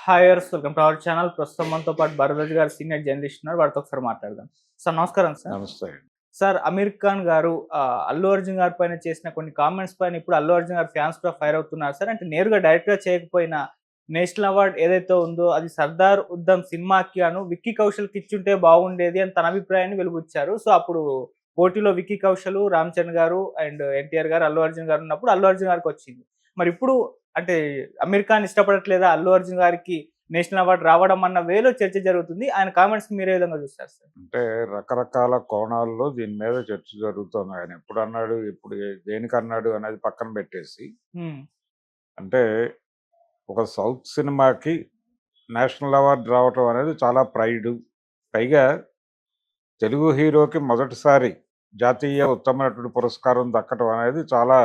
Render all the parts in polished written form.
హాయర్స్ welcome to our channel. ప్రస్తుతం మనతో పాటు భరద్వాజ్ గారు సీనియర్ జర్నలిస్ట్ ఉన్నారు. వారితో ఒకసారి మాట్లాడదాం. సార్ నమస్కారం సార్. నమస్తే. సార్ అమీర్ ఖాన్ గారు అల్లు అర్జున్ గారి పైన చేసిన కొన్ని కామెంట్స్ పైన ఇప్పుడు అల్లు అర్జున్ గారు ఫ్యాన్స్ కూడా ఫైర్ అవుతున్నారు సార్. అంటే నేరుగా డైరెక్ట్ గా చేయకపోయినా నేషనల్ అవార్డ్ ఏదైతే ఉందో అది సర్దార్ ఉద్దమ్ సినిమాకి విక్కీ కౌశల్కి ఇచ్చుంటే బాగుండేది అని తన అభిప్రాయాన్ని వెలుబుచ్చారు. సో అప్పుడు పోటీలో విక్కీ కౌశల్, రామ్ చరణ్ గారు అండ్ ఎన్టీఆర్ గారు, అల్లు అర్జున్ గారు ఉన్నప్పుడు అల్లు అర్జున్ గారికి వచ్చింది. మరి ఇప్పుడు అంటే అమీర్ ఖాన్ ఇష్టపడట్లేదా అల్లు అర్జున్ గారికి నేషనల్ అవార్డు రావడం అన్న వేలో చర్చ జరుగుతుంది. ఆయన కామెంట్స్ మీరు ఏ విధంగా చూస్తారు సార్? అంటే రకరకాల కోణాల్లో దీని మీద చర్చ జరుగుతుంది. ఆయన ఎప్పుడు అన్నాడు, ఇప్పుడు దేనికన్నాడు అనేది పక్కన పెట్టేసి, అంటే ఒక సౌత్ సినిమాకి నేషనల్ అవార్డు రావటం అనేది చాలా ప్రైడ్. పైగా తెలుగు హీరోకి మొదటిసారి జాతీయ ఉత్తమ నటుడు పురస్కారం దక్కటం అనేది చాలా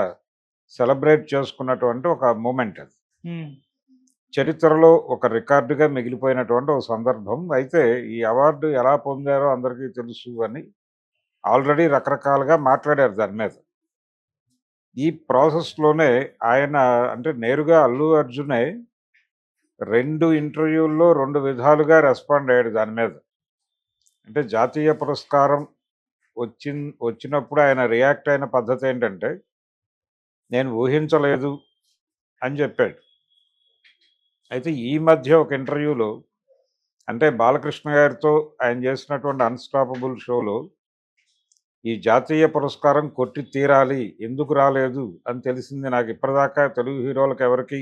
సెలబ్రేట్ చేసుకున్నటువంటి ఒక మూమెంట్. అది చరిత్రలో ఒక రికార్డుగా మిగిలిపోయినటువంటి ఒక సందర్భం. అయితే ఈ అవార్డు ఎలా పొందారో అందరికీ తెలుసు అని ఆల్రెడీ రకరకాలుగా మాట్లాడారు దాని మీద. ఈ ప్రాసెస్లోనే ఆయన అంటే నేరుగా అల్లు అర్జునే 2 ఇంటర్వ్యూల్లో 2 విధాలుగా రెస్పాండ్ అయ్యాడు దాని మీద. అంటే జాతీయ పురస్కారం వచ్చినప్పుడు ఆయన రియాక్ట్ అయిన పద్ధతి ఏంటంటే, నేను ఊహించలేదు అని చెప్పాడు. అయితే ఈ మధ్య ఒక ఇంటర్వ్యూలో, అంటే బాలకృష్ణ గారితో ఆయన చేసినటువంటి అన్స్టాపబుల్ షోలో, ఈ జాతీయ పురస్కారం కొట్టి తీరాలి, ఎందుకు రాలేదు అని తెలిసింది నాకు. ఇప్పటిదాకా తెలుగు హీరోలకు ఎవరికి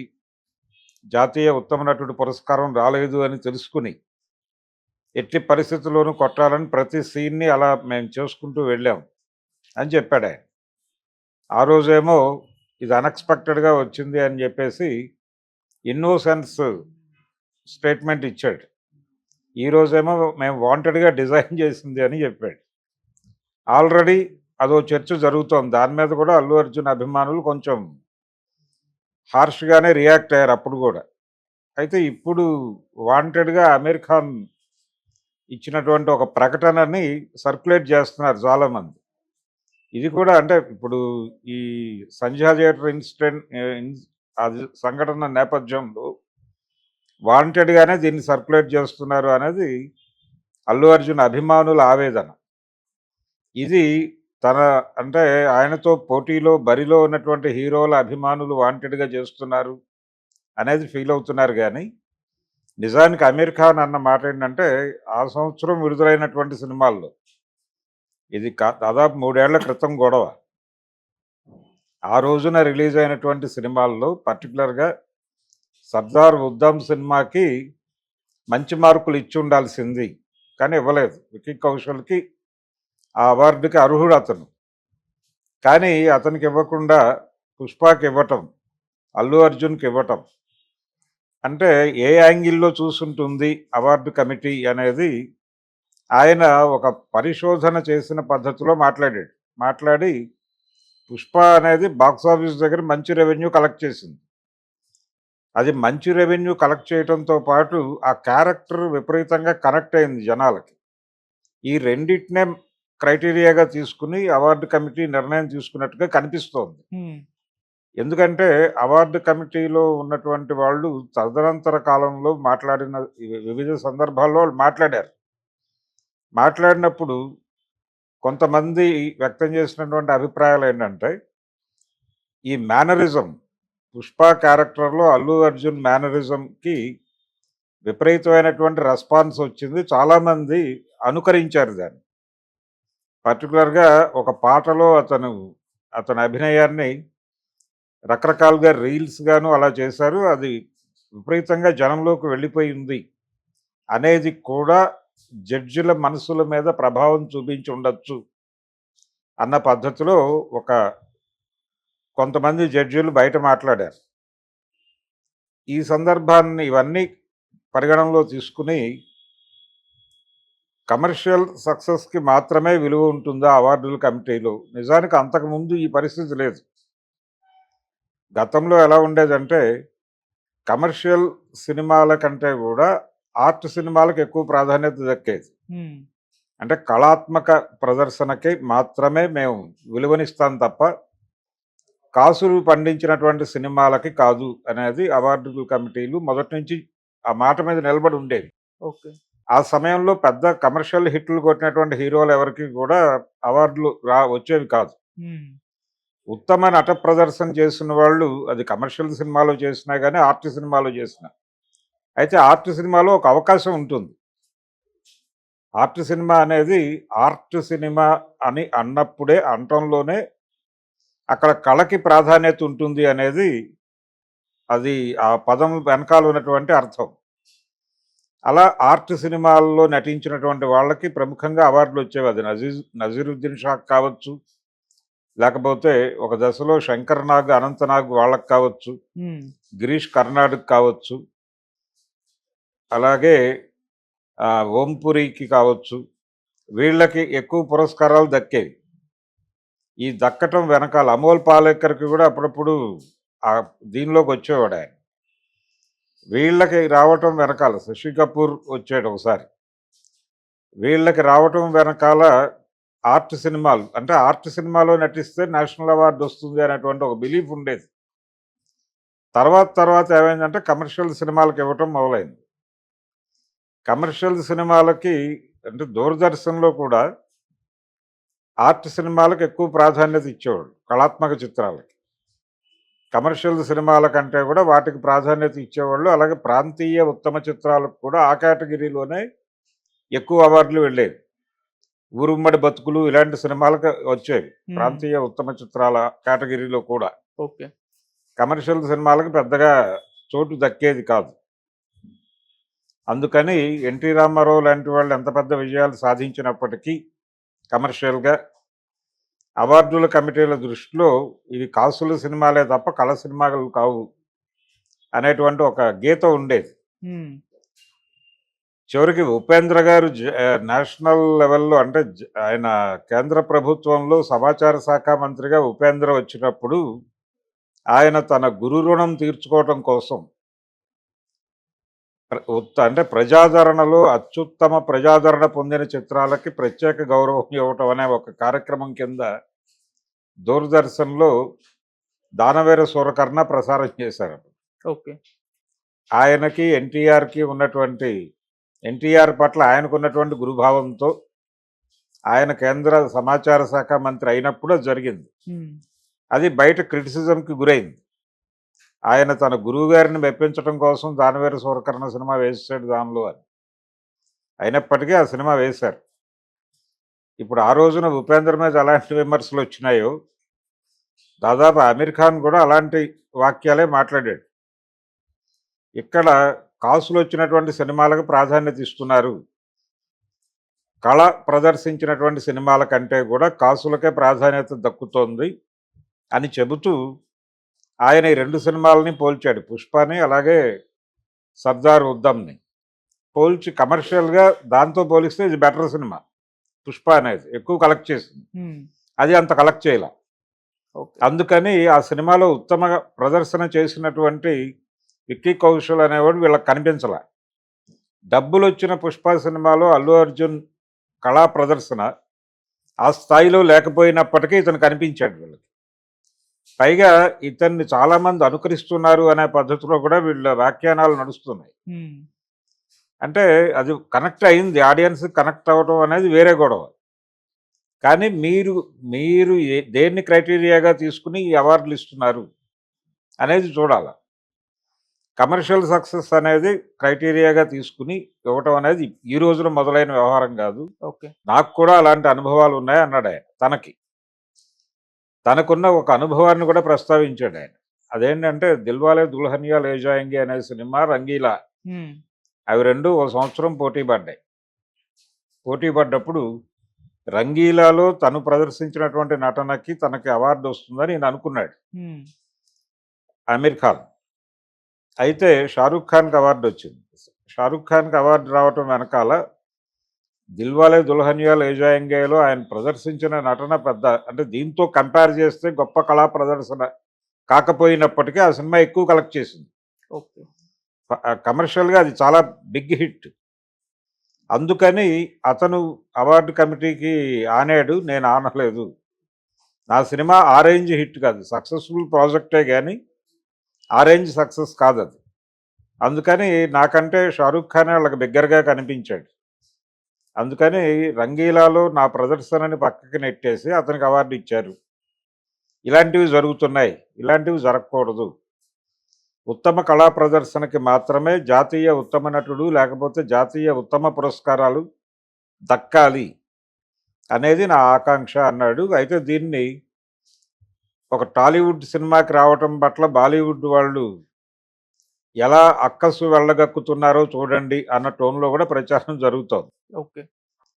జాతీయ ఉత్తమ నటుడు పురస్కారం రాలేదు అని తెలుసుకుని ఎట్టి పరిస్థితుల్లోనూ కొట్టాలని ప్రతి సీన్ని అలా మేము చేసుకుంటూ వెళ్ళాం అని చెప్పాడు ఆయన. ఆ రోజేమో ఇది అన్ఎక్స్పెక్టెడ్గా వచ్చింది అని చెప్పేసి ఇన్నోసెన్స్ స్టేట్మెంట్ ఇచ్చాడు. ఈరోజేమో మేము వాంటెడ్గా డిజైన్ చేసింది అని చెప్పాడు. ఆల్రెడీ అదో చర్చ జరుగుతోంది. దాని మీద కూడా అల్లు అర్జున్ అభిమానులు కొంచెం హార్ష్గానే రియాక్ట్ అయ్యారు అప్పుడు కూడా. అయితే ఇప్పుడు వాంటెడ్గా అమీర్ ఖాన్ ఇచ్చినటువంటి ఒక ప్రకటనని సర్క్యులేట్ చేస్తున్నారు చాలామంది. ఇది కూడా అంటే ఇప్పుడు ఈ సంధ్యా థియేటర్ అది సంఘటన నేపథ్యంలో వాంటెడ్గానే దీన్ని సర్క్యులేట్ చేస్తున్నారు అనేది అల్లు అర్జున్ అభిమానుల ఆవేదన. ఇది తన అంటే ఆయనతో పోటీలో బరిలో ఉన్నటువంటి హీరోల అభిమానులు వాంటెడ్గా చేస్తున్నారు అనేది ఫీల్ అవుతున్నారు. కానీ నిజానికి అమీర్ ఖాన్ అన్న మాట ఏంటంటే, ఆ సంవత్సరం విడుదలైనటువంటి సినిమాల్లో ఇది దాదాపు 3 ఏళ్ల క్రితం గొడవ. ఆ రోజున రిలీజ్ అయినటువంటి సినిమాల్లో పర్టికులర్గా సర్దార్ ఉద్దమ్ సినిమాకి మంచి మార్కులు ఇచ్చి ఉండాల్సింది, కానీ ఇవ్వలేదు. విక్కీ కౌశల్కి ఆ అవార్డుకి అర్హుడు అతను. కానీ అతనికి ఇవ్వకుండా పుష్పకి ఇవ్వటం, అల్లు అర్జున్కి ఇవ్వటం అంటే ఏ యాంగిల్లో చూసుంటుంది అవార్డు కమిటీ అనేది ఆయన ఒక పరిశోధన చేసిన పద్ధతిలో మాట్లాడి పుష్ప అనేది బాక్సాఫీస్ దగ్గర మంచి రెవెన్యూ కలెక్ట్ చేసింది. అది మంచి రెవెన్యూ కలెక్ట్ చేయడంతో పాటు ఆ క్యారెక్టర్ విపరీతంగా కనెక్ట్ అయింది జనాలకి. ఈ రెండింటినే క్రైటీరియాగా తీసుకుని అవార్డు కమిటీ నిర్ణయం తీసుకున్నట్టుగా కనిపిస్తోంది. ఎందుకంటే అవార్డు కమిటీలో ఉన్నటువంటి వాళ్ళు తదనంతర కాలంలో మాట్లాడిన వివిధ సందర్భాల్లో మాట్లాడినప్పుడు కొంతమంది వ్యక్తం చేసినటువంటి అభిప్రాయాలు ఏంటంటే, ఈ మేనరిజం పుష్ప క్యారెక్టర్లో అల్లు అర్జున్ మేనరిజంకి విపరీతమైనటువంటి రెస్పాన్స్ వచ్చింది. చాలామంది అనుకరించారు దాన్ని. పర్టికులర్గా ఒక పాటలో అతని అభినయాన్ని రకరకాలుగా రీల్స్ గాను అలా చేశారు. అది విపరీతంగా జనంలోకి వెళ్ళిపోయింది అనేది కూడా జడ్జిల మనసుల మీద ప్రభావం చూపించి ఉండొచ్చు అన్న పద్ధతిలో కొంతమంది జడ్జిలు బయట మాట్లాడారు. ఈ సందర్భాన్ని ఇవన్నీ పరిగణనలో తీసుకుని కమర్షియల్ సక్సెస్కి మాత్రమే విలువ ఉంటుందా అవార్డుల కమిటీలో? నిజానికి అంతకుముందు ఈ పరిస్థితి లేదు. గతంలో ఎలా ఉండేదంటే, కమర్షియల్ సినిమాల కంటే కూడా ఆర్ట్ సినిమాలకు ఎక్కువ ప్రాధాన్యత దక్కేది. అంటే కళాత్మక ప్రదర్శనకి మాత్రమే మేము విలువనిస్తాం తప్ప కాసులు పండించినటువంటి సినిమాలకి కాదు అనేది అవార్డు కమిటీలు మొదటి నుంచి ఆ మాట మీద నిలబడి ఉండేది. ఓకే. ఆ సమయంలో పెద్ద కమర్షియల్ హిట్లు కొట్టినటువంటి హీరోలు ఎవరికీ కూడా అవార్డులు వచ్చేవి కాదు. హ్మ్. ఉత్తమ నట ప్రదర్శన చేసిన వాళ్ళు అది కమర్షియల్ సినిమాలో చేసినా గానీ, ఆర్ట్ సినిమాలో చేసినా. అయితే ఆర్ట్ సినిమాలో ఒక అవకాశం ఉంటుంది. ఆర్ట్ సినిమా అనేది ఆర్ట్ సినిమా అని అన్నప్పుడే అనటంలోనే అక్కడ కళకి ప్రాధాన్యత ఉంటుంది అనేది అది ఆ పదం వెనకాల ఉన్నటువంటి అర్థం. అలా ఆర్ట్ సినిమాల్లో నటించినటువంటి వాళ్ళకి ప్రముఖంగా అవార్డులు వచ్చేవి. అది నజీరుద్దీన్ షాకి కావచ్చు, లేకపోతే ఒక దశలో శంకర్ నాగ్, అనంత నాగ్ వాళ్ళకి కావచ్చు, హ్మ్. గిరీష్ కర్నాడ్‌కి కావచ్చు, అలాగే ఓంపురికి కావచ్చు. వీళ్ళకి ఎక్కువ పురస్కారాలు దక్కేవి. ఈ దక్కటం వెనకాల అమోల్ పాలేకర్‌కి కూడా అప్పుడప్పుడు దీనిలోకి వచ్చేవాడు ఆయన. వీళ్ళకి రావటం వెనకాల శశి కపూర్ వచ్చాడు ఒకసారి. వీళ్ళకి రావటం వెనకాల ఆర్ట్ సినిమాలు అంటే ఆర్ట్ సినిమాలో నటిస్తే నేషనల్ అవార్డు వస్తుంది అనేటువంటి ఒక బిలీఫ్ ఉండేది. తర్వాత ఏమైందంటే కమర్షియల్ సినిమాలకు ఇవ్వటం మొదలైంది. కమర్షియల్ సినిమాలకి అంటే దూరదర్శన్‌లో కూడా ఆర్ట్ సినిమాలకు ఎక్కువ ప్రాధాన్యత ఇచ్చేవాళ్ళు. కళాత్మక చిత్రాలకి. కమర్షియల్ సినిమాల కంటే కూడా వాటికి ప్రాధాన్యత ఇచ్చేవాళ్ళు. అలాగే ప్రాంతీయ ఉత్తమ చిత్రాలకు కూడా ఆ కేటగిరీలోనే ఎక్కువ అవార్డులు వెళ్ళేవి. ఊరుమ్మడి బతుకులు ఇలాంటి సినిమాలకు వచ్చేవి. హ్మ్. ప్రాంతీయ ఉత్తమ చిత్రాల కేటగిరీలో కూడా. ఓకే. కమర్షియల్ సినిమాలకు పెద్దగా చోటు దక్కేది కాదు. అందుకని ఎన్టీ రామారావు లాంటి వాళ్ళు ఎంత పెద్ద విజయాలు సాధించినప్పటికీ కమర్షియల్‌గా అవార్డుల కమిటీల దృష్టిలో ఇవి కాసుల సినిమాలే తప్ప కళ సినిమాలు కావు అనేటువంటి ఒక గీత ఉండేది. హ్మ్. చివరికి ఉపేంద్ర గారు నేషనల్ లెవెల్‌లో అంటే ఆయన కేంద్ర ప్రభుత్వంలో సమాచార శాఖ మంత్రిగా ఉపేంద్ర వచ్చినప్పుడు ఆయన తన గురు రుణం తీర్చుకోవటం కోసం అంటే ప్రజాదరణలో అత్యుత్తమ ప్రజాదరణ పొందిన చిత్రాలకి ప్రత్యేక గౌరవం ఇవ్వటం అనే ఒక కార్యక్రమం కింద దూరదర్శన్‌లో దానవేర సూరకర్ణ ప్రసారం చేశారు. ఓకే. ఆయనకి ఎన్టీఆర్‌కి ఉన్నటువంటి ఎన్టీఆర్ పట్ల ఆయనకున్నటువంటి గురుభావంతో ఆయన కేంద్ర సమాచార శాఖ మంత్రి అయినప్పుడు అది జరిగింది. హ్మ్. అది బయట క్రిటిసిజంకి గురైంది. ఆయన తన గురువు గారిని మెప్పించడం కోసం దానవేర సూరకర్ణ సినిమా వేసాడు దానిలో అని. అయినప్పటికీ ఆ సినిమా వేశారు. ఇప్పుడు ఆ రోజున ఉపేంద్ర మీద ఎలాంటి విమర్శలు వచ్చినాయో దాదాపు అమీర్ ఖాన్ కూడా అలాంటి వాక్యాలే మాట్లాడాడు. ఇక్కడ కాసులు వచ్చినటువంటి సినిమాలకు ప్రాధాన్యత ఇస్తున్నారు. కళ ప్రదర్శించినటువంటి సినిమాల కంటే కూడా కాసులకే ప్రాధాన్యత దక్కుతోంది అని చెబుతూ ఆయన ఈ 2 సినిమాలని పోల్చాడు. పుష్పని అలాగే సర్దార్ ఉద్దమ్‌ని. పోల్చి కమర్షియల్‌గా దాంతో పోలిస్తే ఇది బెటర్ సినిమా. పుష్ప అనేది ఎక్కువ కలెక్ట్ చేసింది. హ్మ్. అది అంత కలెక్ట్ చేయలా. ఓకే. అందుకని ఆ సినిమాలో ఉత్తమ ప్రదర్శన చేసినటువంటి విక్కీ కౌశల్ అనేవాడు వీళ్ళకి కనిపించలా. డబ్బులొచ్చిన పుష్ప సినిమాలో అల్లు అర్జున్ కళా ప్రదర్శన ఆ స్థాయిలో లేకపోయినప్పటికీ ఇతను కనిపించాడు వీళ్ళకి. పైగా ఇతన్ని చాలామంది అనుకరిస్తున్నారు అనే పద్ధతిలో కూడా వీళ్ళ వ్యాఖ్యానాలు నడుస్తున్నాయి. హ్మ్. అంటే అది కనెక్ట్ అయింది. ఆడియన్స్ కనెక్ట్ అవ్వడం అనేది వేరే గొడవ. కానీ మీరు దేన్ని క్రైటీరియాగా తీసుకుని ఈ అవార్డులు ఇస్తున్నారు అనేది చూడాల. కమర్షియల్ సక్సెస్ అనేది క్రైటీరియాగా తీసుకుని ఇవ్వటం అనేది ఈ రోజున మొదలైన వ్యవహారం కాదు. ఓకే. నాకు కూడా అలాంటి అనుభవాలు ఉన్నాయి అన్నాడు ఆయన. తనకున్న ఒక అనుభవాన్ని కూడా ప్రస్తావించాడు ఆయన. అదేంటంటే 'దిల్వాలే దుల్హనియా లే జాయేంగే' అనే సినిమా, 'రంగీలా' హ్మ్. అవి 2 ఒక సంవత్సరం పోటీ పడ్డాయి. పోటీ పడ్డప్పుడు 'రంగీలాలో' తను ప్రదర్శించినటువంటి నటనకి తనకి అవార్డు వస్తుందని ఈయన అనుకున్నాడు హ్మ్. అమీర్ ఖాన్. అయితే షారూఖ్ ఖాన్‌కి అవార్డు వచ్చింది. షారూఖ్ ఖాన్‌కి అవార్డు రావటం వెనకాల 'దిల్వాలే దుల్హనియా లే జాయేంగేలో' ఆయన ప్రదర్శించిన నటన పెద్ద అంటే దీంతో కంపేర్ చేస్తే గొప్ప కళా ప్రదర్శన కాకపోయినప్పటికీ ఆ సినిమా ఎక్కువ కలెక్ట్ చేసింది. ఓకే. కమర్షియల్‌గా అది చాలా బిగ్ హిట్. అందుకని అతను అవార్డు కమిటీకి ఆనాడు. నేను ఆనలేదు. నా సినిమా ఆ రేంజ్ హిట్ కాదు. సక్సెస్‌ఫుల్ ప్రాజెక్టే గానీ ఆ రేంజ్ సక్సెస్ కాదది. అందుకని నాకంటే షారూఖ్ ఖానే వాళ్ళకి బిగ్గరగా కనిపించాడు. అందుకని 'రంగీలా'లో నా ప్రదర్శనని పక్కకి నెట్టేసి అతనికి అవార్డు ఇచ్చారు. ఇలాంటివి జరుగుతున్నాయి. ఇలాంటివి జరగకూడదు. ఉత్తమ కళా ప్రదర్శనకి మాత్రమే జాతీయ ఉత్తమ నటుడు లేకపోతే జాతీయ ఉత్తమ పురస్కారాలు దక్కాలి అనేది నా ఆకాంక్ష అన్నాడు. అయితే దీన్ని ఒక టాలీవుడ్ సినిమాకి రావటం పట్ల బాలీవుడ్ వాళ్ళు ఎలా అక్కసు వెళ్ళగక్కుతున్నారో చూడండి అన్న టోన్‌లో కూడా ప్రచారం జరుగుతోంది. ఓకే.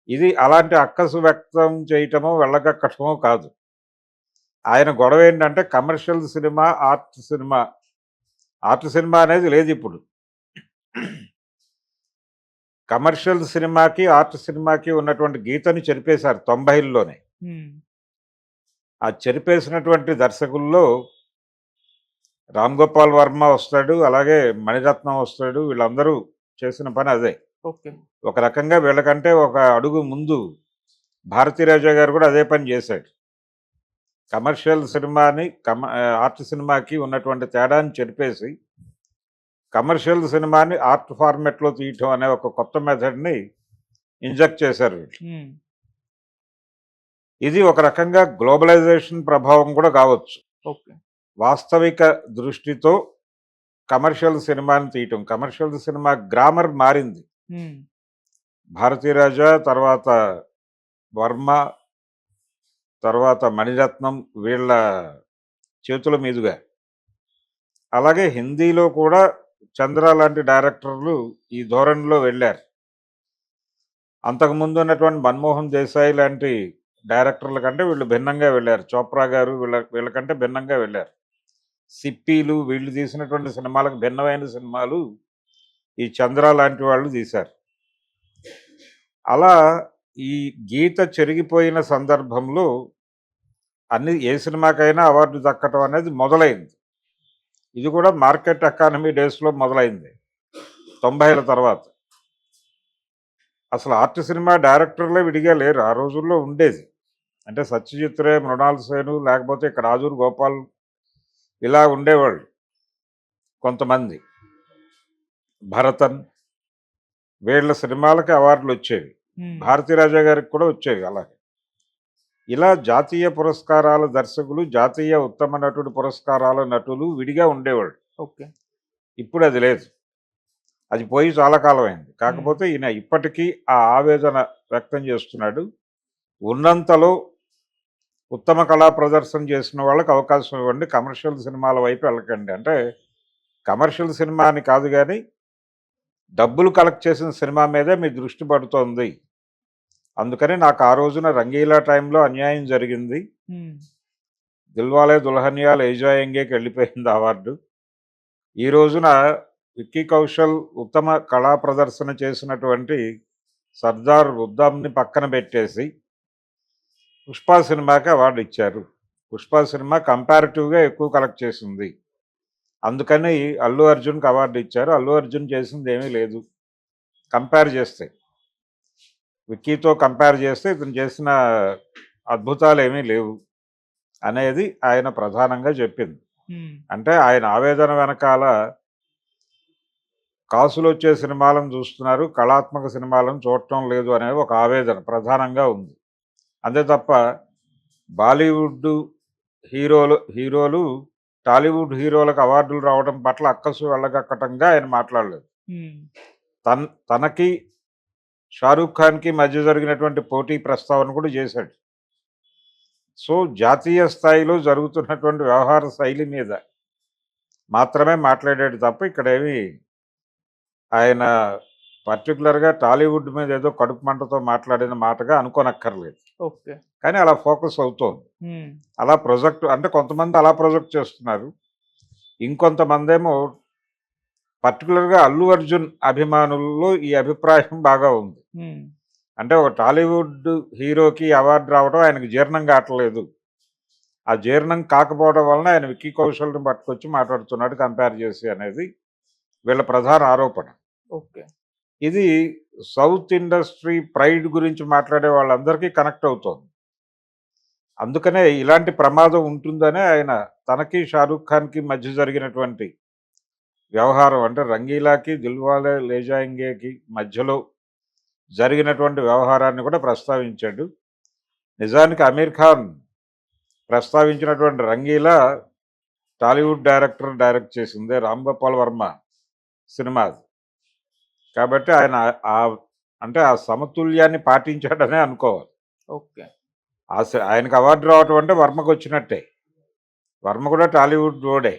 ఇది అలాంటి అక్కసు వ్యక్తం చేయటమో, వెళ్ళగక్కటమో కాదు. ఆయన గొడవ ఏంటంటే commercial cinema, art cinema. Art cinema అనేది లేదిప్పుడు. కమర్షియల్ సినిమాకి, ఆర్ట్ సినిమాకి ఉన్నటువంటి గీతని చెరిపేశారు 90ల్లోనే. హ్మ్. ఆ చెరిపేసినటువంటి దర్శకుల్లో రామ్ గోపాల్ వర్మ వస్తాడు, అలాగే మణిరత్నం వస్తాడు. వీళ్ళందరూ చేసిన పని అదే. ఓకే. ఒక రకంగా వీళ్ళకంటే ఒక అడుగు ముందు భారతీరాజా గారు కూడా అదే పని చేశాడు. కమర్షియల్ సినిమాని ఆర్ట్ సినిమాకి ఉన్నటువంటి తేడాని చెరిపేసి కమర్షియల్ సినిమాని ఆర్ట్ ఫార్మెట్లో తీయటం అనే ఒక కొత్త మెథడ్ని ఇంజెక్ట్ చేశారు వీళ్ళు. హ్మ్. ఇది ఒక రకంగా గ్లోబలైజేషన్ ప్రభావం కూడా కావచ్చు. ఓకే. వాస్తవిక దృష్టితో కమర్షియల్ సినిమాని తీయటం. కమర్షియల్ సినిమా గ్రామర్ మారింది. హ్మ్. భారతీరాజా, తర్వాత వర్మ, తర్వాత మణిరత్నం వీళ్ళ చేతుల మీదుగా. అలాగే హిందీలో కూడా చంద్ర లాంటి డైరెక్టర్లు ఈ ధోరణిలో వెళ్ళారు. అంతకుముందు ఉన్నటువంటి మన్మోహన్ దేశాయ్ లాంటి డైరెక్టర్ల కంటే వీళ్ళు భిన్నంగా వెళ్ళారు. చోప్రా గారు వీళ్ళకంటే భిన్నంగా వెళ్ళారు. సిప్పీలు వీళ్ళు తీసినటువంటి సినిమాలకు భిన్నమైన సినిమాలు ఈ చంద్ర లాంటి వాళ్ళు తీశారు. అలా ఈ గీత చెరిగిపోయిన సందర్భంలో ఏ సినిమాకైనా అవార్డు దక్కటం అనేది మొదలైంది. ఇది కూడా మార్కెట్ ఎకానమీ డేస్లో మొదలైంది 90ల తర్వాత. అసలు ఆర్ట్ సినిమా డైరెక్టర్లే విడిగా లేరు. ఆ రోజుల్లో ఉండేది. అంటే సత్యజిత్ రే, మృణాల్ సేను, లేకపోతే ఇక్కడ రాజూర్ గోపాల్ ఇలా ఉండేవాళ్ళు కొంతమంది. భరతన్ వీళ్ళ సినిమాలకి అవార్డులు వచ్చేవి. హ్మ్. భారతీరాజా గారికి కూడా వచ్చేవి అలాగే. ఇలా జాతీయ పురస్కారాల దర్శకులు, జాతీయ ఉత్తమ నటుడు పురస్కారాల నటులు విడిగా ఉండేవాళ్ళు. ఓకే. ఇప్పుడు అది లేదు. అది పోయి చాలా కాలం అయింది. కాకపోతే ఈయన ఇప్పటికీ ఆ ఆవేదన వ్యక్తం చేస్తున్నాడు. ఉన్నంతలో ఉత్తమ కళా ప్రదర్శన చేసిన వాళ్ళకి అవకాశం ఇవ్వండి, కమర్షియల్ సినిమాల వైపు వెళ్ళకండి. అంటే కమర్షియల్ సినిమా అని కాదు కానీ డబ్బులు కలెక్ట్ చేసిన సినిమా మీదే మీ దృష్టి పడుతోంది. అందుకని నాకు ఆ రోజున 'రంగీలా' టైంలో అన్యాయం జరిగింది. హ్మ్. 'దిల్వాలే దుల్హనియా లే జాయేంగే'కి వెళ్ళిపోయింది అవార్డు. ఈ రోజున విక్కీ కౌశల్ ఉత్తమ కళా ప్రదర్శన చేసినటువంటి 'సర్దార్ ఉద్దమ్'ని పక్కన పెట్టేసి 'పుష్ప' సినిమాకి అవార్డు ఇచ్చారు. 'పుష్ప' సినిమా కంపారిటివ్గా ఎక్కువ కలెక్ట్ చేసింది. అందుకని అల్లు అర్జున్కి అవార్డు ఇచ్చారు. అల్లు అర్జున్ చేసింది ఏమీ లేదు. కంపేర్ చేస్తే, విక్కీతో కంపేర్ చేస్తే ఇతను చేసిన అద్భుతాలు ఏమీ లేవు అనేది ఆయన ప్రధానంగా చెప్పింది. హ్మ్. అంటే ఆయన ఆవేదన వెనకాల కాసులు వచ్చే సినిమాలను చూస్తున్నారు, కళాత్మక సినిమాలను చూడటం లేదు అనేది ఒక ఆవేదన ప్రధానంగా ఉంది. అంతే తప్ప బాలీవుడ్ హీరోలు టాలీవుడ్ హీరోలకు అవార్డులు రావడం పట్ల అక్కసు వెళ్ళగక్కటంగా ఆయన మాట్లాడలేదు. హ్మ్. తనకి షారూఖ్ ఖాన్కి మధ్య జరిగినటువంటి పోటీ ప్రస్తావన కూడా చేశాడు. సో జాతీయ స్థాయిలో జరుగుతున్నటువంటి వ్యవహార శైలి మీద మాత్రమే మాట్లాడాడు తప్ప ఇక్కడేమి ఆయన పర్టికులర్గా టాలీవుడ్ మీద ఏదో కడుపు మంటతో మాట్లాడిన మాటగా అనుకోనక్కర్లేదు. ఓకే. కానీ అలా ఫోకస్ అవుతోంది. హ్మ్. అలా ప్రొజెక్ట్ అంటే కొంతమంది అలా ప్రొజెక్ట్ చేస్తున్నారు. ఇంకొంతమంది ఏమో పర్టికులర్గా అల్లు అర్జున్ అభిమానుల్లో ఈ అభిప్రాయం బాగా ఉంది. హ్మ్. అంటే ఒక టాలీవుడ్ హీరోకి అవార్డు రావడం ఆయనకు జీర్ణం కావట్లేదు. ఆ జీర్ణం కాకపోవడం వలన ఆయన విక్కీ కౌశల్ని పట్టుకొచ్చి మాట్లాడుతున్నాడు కంపేర్ చేసి అనేది వీళ్ళ ప్రధాన ఆరోపణ. ఓకే. ఇది సౌత్ ఇండస్ట్రీ ప్రైడ్ గురించి మాట్లాడే వాళ్ళందరికీ కనెక్ట్ అవుతోంది. అందుకనే ఇలాంటి ప్రమాదం ఉంటుందనే ఆయన తనకి షారూఖ్ ఖాన్కి మధ్య జరిగినటువంటి వ్యవహారం అంటే రంగీలాకి దిల్వాలే లేజాయింగేకి మధ్యలో జరిగినటువంటి వ్యవహారాన్ని కూడా ప్రస్తావించాడు. నిజానికి అమీర్ ఖాన్ ప్రస్తావించినటువంటి రంగీలా టాలీవుడ్ డైరెక్ట్ చేసిందే రాంగోపాల్ వర్మ సినిమా అది. కాబట్టి ఆయన అంటే ఆ సమతుల్యాన్ని పాటించాడనే అనుకోవాలి. ఓకే. ఆయనకు అవార్డు రావటం అంటే వర్మకు వచ్చినట్టే. వర్మ కూడా టాలీవుడ్ ఓడే.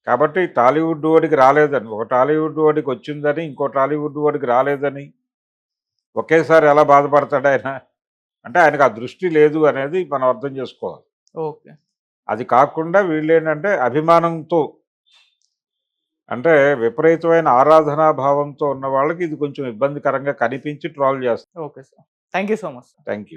కాబట్టి టాలీవుడ్ ఓడికి రాలేదని, ఒక టాలీవుడ్ ఓడికి వచ్చిందని ఇంకో టాలీవుడ్ ఓడికి రాలేదని ఒకేసారి ఎలా బాధపడతాడు ఆయన? అంటే ఆయనకు ఆ దృష్టి లేదు అనేది మనం అర్థం చేసుకోవాలి. ఓకే. అది కాకుండా వీళ్ళేంటంటే అభిమానంతో, అంటే విపరీతమైన ఆరాధనా భావంతో ఉన్న వాళ్ళకి ఇది కొంచెం ఇబ్బందికరంగా కనిపించి ట్రోల్ చేస్తారు. Okay sir. Thank you so much sir. Thank you.